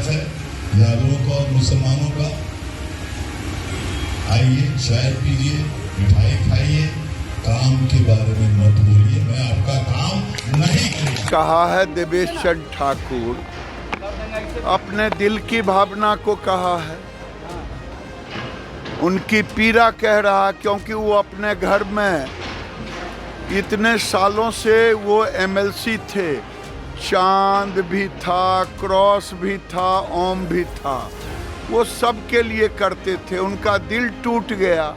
प्रयास है यादवों का और मुसलमानों का। आइए, चाय पीजिए, मिठाई खाइए, काम के बारे में मत बोलिए, मैं आपका काम नहीं करूंगा। कहा है देवेश चंद्र ठाकुर, अपने दिल की भावना को कहा है, उनकी पीड़ा कह रहा, क्योंकि वो अपने घर में इतने सालों से वो एमएलसी थे, चांद भी था, क्रॉस भी था, ओम भी था, वो सब के लिए करते थे, उनका दिल टूट गया।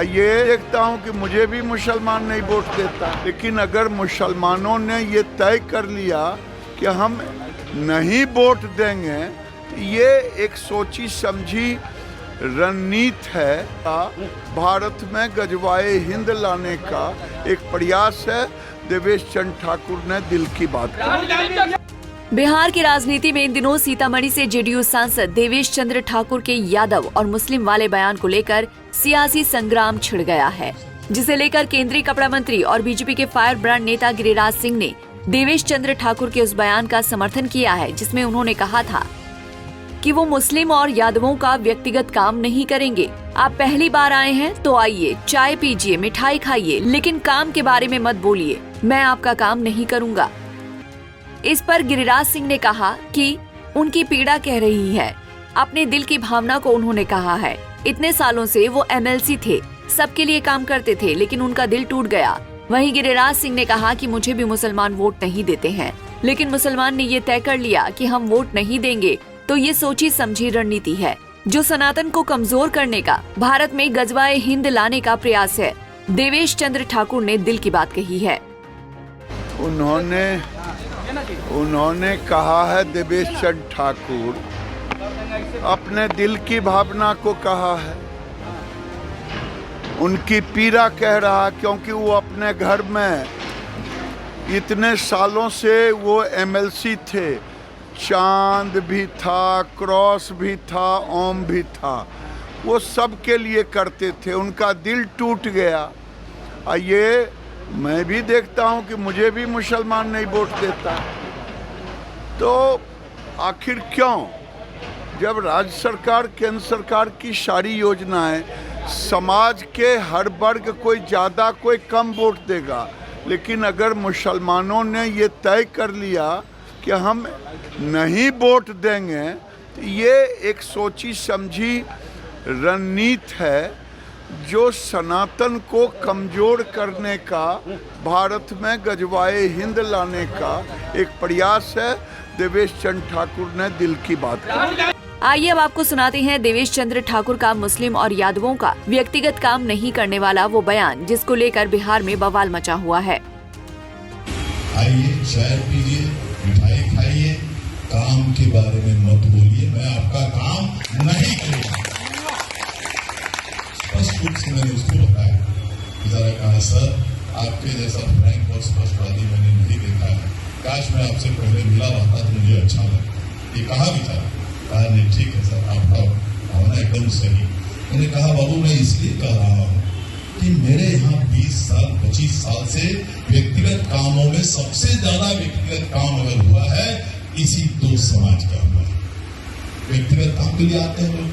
ये देखता हूँ कि मुझे भी मुसलमान नहीं वोट देता, लेकिन अगर मुसलमानों ने ये तय कर लिया कि हम नहीं वोट देंगे, ये एक सोची समझी रणनीति है, भारत में गजवाए हिंद लाने का एक प्रयास है। देवेश चंद्र ठाकुर ने दिल की बात कही। बिहार की राजनीति में इन दिनों सीतामढ़ी से जेडीयू सांसद देवेश चंद्र ठाकुर के यादव और मुस्लिम वाले बयान को लेकर सियासी संग्राम छिड़ गया है, जिसे लेकर केंद्रीय कपड़ा मंत्री और बीजेपी के फायर ब्रांड नेता गिरिराज सिंह ने देवेश चंद्र ठाकुर के उस बयान का समर्थन किया है, जिसमें उन्होंने कहा था कि वो मुस्लिम और यादवों का व्यक्तिगत काम नहीं करेंगे। आप पहली बार आए हैं तो आइए, चाय पीजिए, मिठाई खाइए, लेकिन काम के बारे में मत बोलिए, मैं आपका काम नहीं करूंगा। इस पर गिरिराज सिंह ने कहा कि उनकी पीड़ा कह रही है, अपने दिल की भावना को उन्होंने कहा है। इतने सालों से वो एमएलसी थे, सबके लिए काम करते थे, लेकिन उनका दिल टूट गया। वहीं गिरिराज सिंह ने कहा कि मुझे भी मुसलमान वोट नहीं देते हैं, लेकिन मुसलमान ने ये तय कर लिया कि हम वोट नहीं देंगे, तो ये सोची समझी रणनीति है, जो सनातन को कमजोर करने का, भारत में गजवाए हिंद लाने का प्रयास है। देवेश चंद्र ठाकुर ने दिल की बात कही है। उन्होंने कहा है, देवेश चंद्र ठाकुर अपने दिल की भावना को कहा है, उनकी पीड़ा कह रहा, क्योंकि वो अपने घर में इतने सालों से वो एमएलसी थे, चांद भी था, क्रॉस भी था, ओम भी था, वो सब के लिए करते थे, उनका दिल टूट गया। ये मैं भी देखता हूँ कि मुझे भी मुसलमान नहीं वोट देता, तो आखिर क्यों, जब राज्य सरकार, केंद्र सरकार की सारी योजनाएं समाज के हर वर्ग कोई ज़्यादा कोई कम वोट देगा, लेकिन अगर मुसलमानों ने ये तय कर लिया कि हम नहीं वोट देंगे, तो ये एक सोची समझी रणनीति है, जो सनातन को कमजोर करने का, भारत में गजवाए हिंद लाने का एक प्रयास है। देवेश चंद्र ठाकुर ने दिल की बात कही। आइए अब आपको सुनाते हैं देवेश चंद्र ठाकुर का मुस्लिम और यादवों का व्यक्तिगत काम नहीं करने वाला वो बयान, जिसको लेकर बिहार में बवाल मचा हुआ है। आइए, चाय पीजिए, मिठाई खाइए, काम के बारे में मत बोलिए, मैं आपका काम नहीं करूंगा। स्पष्ट रूप से मैंने उसको बताया, जरा कहा, सर आपके जैसा फ्रैंक और स्पष्टवादी मैंने नहीं देखा है, काश मैं आपसे पहले मिला रहता तो मुझे अच्छा लगा। ये कहा भी था, कहा नहीं ठीक है सर, आपका भावना एकदम सही। मैंने कहा बाबू, मैं इसलिए कह रहा हूँ कि मेरे यहाँ 20 साल 25 साल से व्यक्तिगत कामों में सबसे ज्यादा व्यक्तिगत काम अगर हुआ है, इसी दो समाज का हुआ है। व्यक्तिगत काम के लिए आते हैं लोग,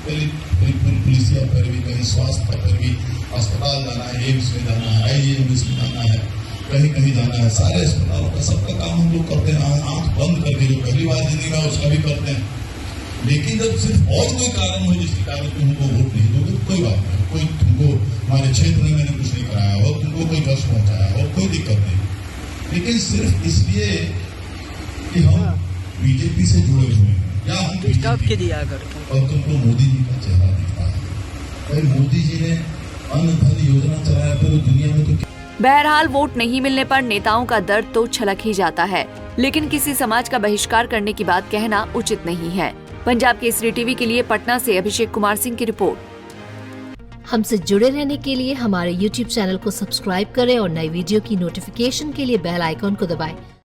पुलिसिया पैरवी, कहीं स्वास्थ्य पैरवी, अस्पताल जाना है, एम्स में जाना है, आईजीएमएस में जाना है, कहीं कहीं जाना है, सारे अस्पतालों का सबका काम हम लोग करते हैं, आंख बंद करके, जो पहली बार जिंदगी में उसका भी करते हैं। लेकिन जब सिर्फ और कोई कारण हो जिसके कारण तुमको वोट नहीं दोगे, कोई बात नहीं, कोई तुमको हमारे क्षेत्र में मैंने कुछ नहीं कराया हो, तुमको कोई कष्ट पहुंचाया हो, कोई दिक्कत नहीं, लेकिन सिर्फ इसलिए कि हम बीजेपी से जुड़े हुए हैं, या हम बीजेपी दिया करके, और तुमको मोदी जी का चेहरा दिखता है। भाई मोदी जी ने अन्न धन योजना चलाया, तो दुनिया में तो। बहरहाल वोट नहीं मिलने पर नेताओं का दर्द तो छलक ही जाता है, लेकिन किसी समाज का बहिष्कार करने की बात कहना उचित नहीं है। पंजाब केसरी टीवी के लिए पटना से अभिषेक कुमार सिंह की रिपोर्ट। हमसे जुड़े रहने के लिए हमारे YouTube चैनल को सब्सक्राइब करें और नई वीडियो की नोटिफिकेशन के लिए बेल आइकॉन को दबाएं।